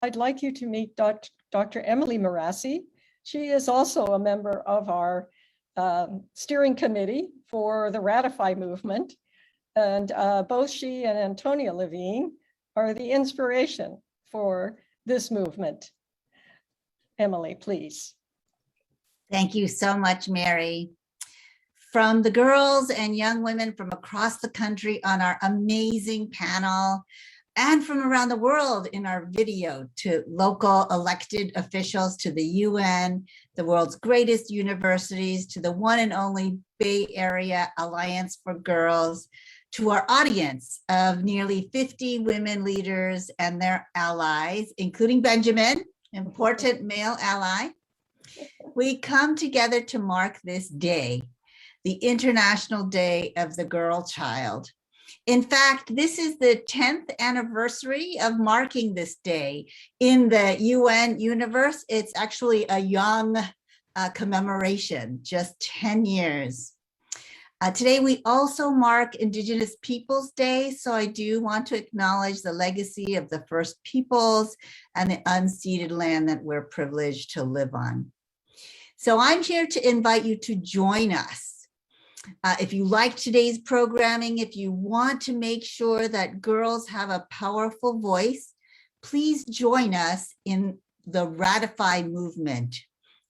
I'd like you to meet Dr. Emily Marassi. She is also a member of our steering committee for the Ratify movement. And both she and Antonia Levine are the inspiration for this movement. Emily, please. Thank you so much, Mary. From the girls and young women from across the country on our amazing panel, and from around the world in our video, to local elected officials, to the UN, the world's greatest universities, to the one and only Bay Area Alliance for Girls, to our audience of nearly 50 women leaders and their allies, including Benjamin, important male ally. We come together to mark this day, the International Day of the Girl Child. In fact, this is the 10th anniversary of marking this day. In the UN universe, it's actually a young commemoration, just 10 years. Today, we also mark Indigenous Peoples Day, so I do want to acknowledge the legacy of the First Peoples and the unceded land that we're privileged to live on. So I'm here to invite you to join us. If you like today's programming, if you want to make sure that girls have a powerful voice, please join us in the Ratify movement.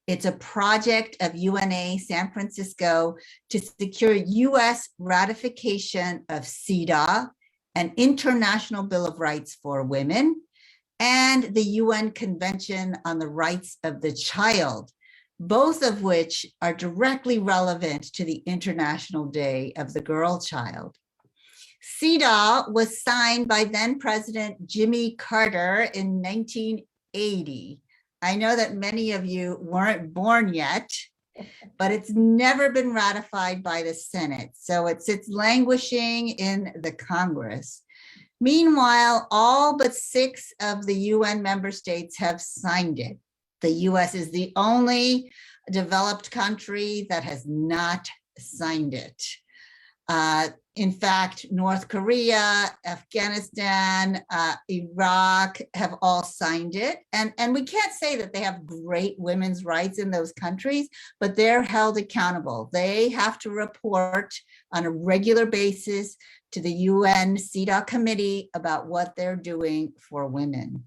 It's a project of UNA San Francisco to secure US ratification of CEDAW, an International Bill of Rights for Women, and the UN Convention on the Rights of the Child, both of which are directly relevant to the International Day of the Girl Child. CEDAW was signed by then President Jimmy Carter in 1980. I know that many of you weren't born yet, but it's never been ratified by the Senate. So it sits languishing in the Congress. Meanwhile, all but 6 of the UN member states have signed it. The US is the only developed country that has not signed it. In fact, North Korea, Afghanistan, Iraq have all signed it. And we can't say that they have great women's rights in those countries, but they're held accountable. They have to report on a regular basis to the UN CEDAW committee about what they're doing for women.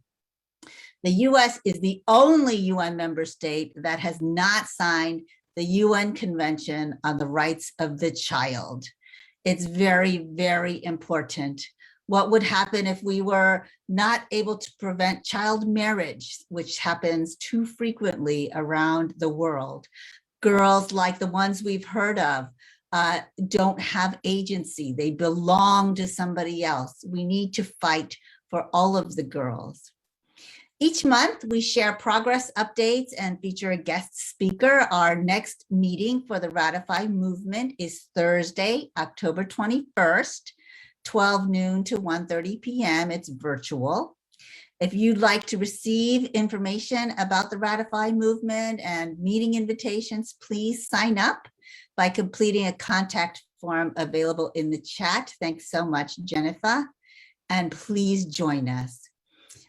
The US is the only UN member state that has not signed the UN Convention on the Rights of the Child. It's very, very important. What would happen if we were not able to prevent child marriage, which happens too frequently around the world? Girls like the ones we've heard of don't have agency. They belong to somebody else. We need to fight for all of the girls. Each month, we share progress updates and feature a guest speaker. Our next meeting for the Ratify movement is Thursday, October 21st, 12 noon to 1:30 p.m. It's virtual. If you'd like to receive information about the Ratify movement and meeting invitations, please sign up by completing a contact form available in the chat. Thanks so much, Jennifer. And please join us.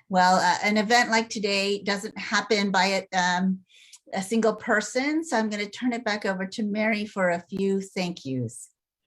Well, an event like today doesn't happen by a single person, so I'm going to turn it back over to Mary for a few thank yous.